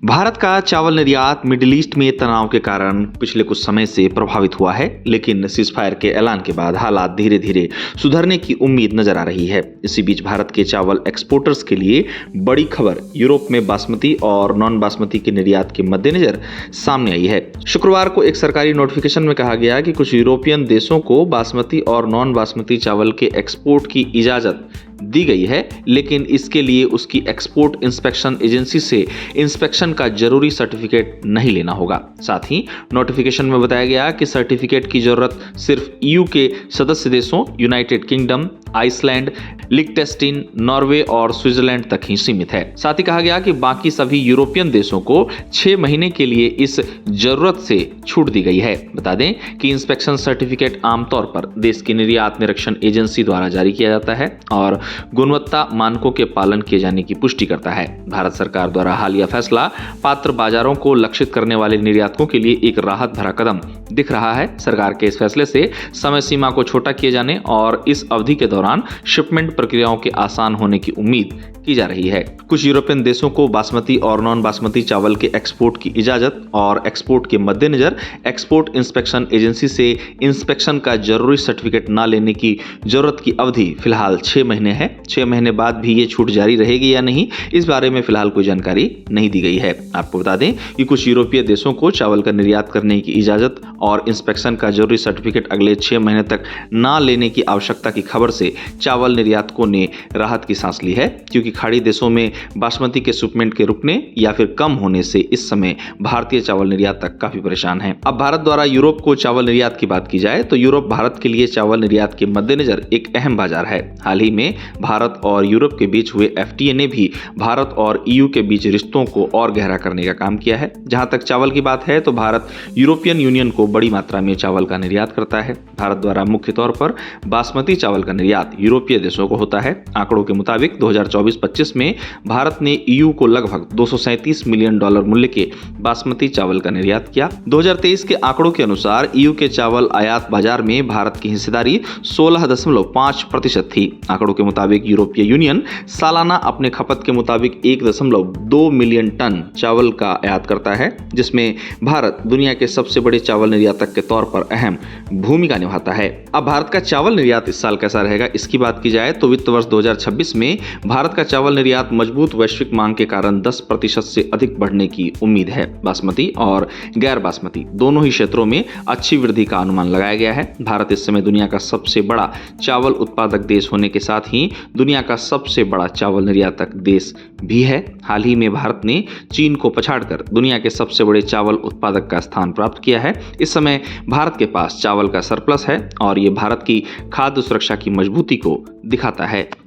भारत का चावल निर्यात मिडिल ईस्ट में तनाव के कारण पिछले कुछ समय से प्रभावित हुआ है, लेकिन सीजफायर के ऐलान के बाद हालात धीरे धीरे सुधरने की उम्मीद नजर आ रही है। इसी बीच भारत के चावल एक्सपोर्टर्स के लिए बड़ी खबर यूरोप में बासमती और नॉन बासमती के निर्यात के मद्देनजर सामने आई है। शुक्रवार को एक सरकारी नोटिफिकेशन में कहा गया कि कुछ यूरोपियन देशों को बासमती और नॉन बासमती चावल के एक्सपोर्ट की इजाजत दी गई है, लेकिन इसके लिए उसकी एक्सपोर्ट इंस्पेक्शन एजेंसी से इंस्पेक्शन का जरूरी सर्टिफिकेट नहीं लेना होगा। साथ ही नोटिफिकेशन में बताया गया कि सर्टिफिकेट की जरूरत सिर्फ ईयू के सदस्य देशों यूनाइटेड किंगडम, आइसलैंड, लिechtenstein, नॉर्वे और स्विट्जरलैंड तक ही सीमित है। साथ ही कहा गया कि बाकी सभी यूरोपियन देशों को 6 महीने के लिए इस जरूरत से छूट दी गई है। बता दें कि इंस्पेक्शन सर्टिफिकेट आमतौर पर देश की निर्यात निरीक्षण एजेंसी द्वारा जारी किया जाता है और गुणवत्ता मानकों के पालन किए जाने की पुष्टि करता है। भारत सरकार द्वारा हालिया फैसला पात्र बाजारों को लक्षित करने वाले निर्यातकों के लिए एक राहत भरा कदम दिख रहा है। सरकार के इस फैसले से समय सीमा को छोटा किए जाने और इस अवधि के दौरान शिपमेंट प्रक्रियाओं के आसान होने की उम्मीद की जा रही है। कुछ यूरोपियन देशों को बासमती और नॉन बासमती चावल के एक्सपोर्ट की इजाजत और एक्सपोर्ट के मद्देनजर एक्सपोर्ट इंस्पेक्शन एजेंसी से इंस्पेक्शन का जरूरी सर्टिफिकेट न लेने की जरूरत की अवधि फिलहाल 6 महीने है। 6 महीने बाद भी ये छूट जारी रहेगी या नहीं, इस बारे में फिलहाल कोई जानकारी नहीं दी गई है। आपको बता दें कि कुछ यूरोपीय देशों को चावल का निर्यात करने की इजाजत और इंस्पेक्शन का जरूरी सर्टिफिकेट अगले 6 महीने तक न लेने की आवश्यकता की खबर से चावल निर्यातकों ने राहत की सांस ली है, क्योंकि खाड़ी देशों में बासमती के शिपमेंट के रुकने या फिर कम होने से इस समय भारतीय चावल निर्यातक काफी परेशान हैं। अब भारत द्वारा यूरोप को चावल निर्यात की बात की जाए तो यूरोप भारत के लिए चावल निर्यात के मद्देनजर एक अहम बाजार है। हाल ही में भारत और यूरोप के बीच हुए एफटीए ने भी भारत और ईयू के बीच रिश्तों को और गहरा करने का काम किया है। जहां तक चावल की बात है तो भारत यूरोपियन यूनियन को बड़ी मात्रा में चावल का निर्यात करता है। भारत द्वारा मुख्य तौर पर बासमती चावल का निर्यात यूरोपीय देशों को होता है। आंकड़ों के मुताबिक 2024-25 में भारत ने ईयू को लगभग $237 मिलियन मूल्य के बासमती चावल का निर्यात किया। 2023 के आंकड़ों के अनुसार ईयू के चावल आयात बाजार में भारत की हिस्सेदारी 16.5% थी। आंकड़ों के मुताबिक यूरोपीय यूनियन सालाना अपने खपत के मुताबिक 1.2 मिलियन टन चावल का आयात करता है, जिसमें भारत दुनिया के सबसे बड़े चावल निर्यातक के तौर पर अहम भूमिका निभाता है। अब भारत का चावल निर्यात इस साल कैसा रहेगा, इसकी बात की जाए तो वित्त वर्ष 2026 में भारत का चावल निर्यात मजबूत वैश्विक मांग के कारण 10% से अधिक बढ़ने की उम्मीद है। बासमती और गैर बासमती दोनों ही क्षेत्रों में अच्छी वृद्धि का अनुमान लगाया गया है। भारत इस समय दुनिया का सबसे बड़ा चावल उत्पादक देश होने के साथ ही दुनिया का सबसे बड़ा चावल निर्यातक देश भी है। हाल ही में भारत ने चीन को पछाड़कर दुनिया के सबसे बड़े चावल उत्पादक का स्थान प्राप्त किया है। इस समय भारत के पास चावल का सरप्लस है और ये भारत की खाद्य सुरक्षा की मजबूती को दिखाता है।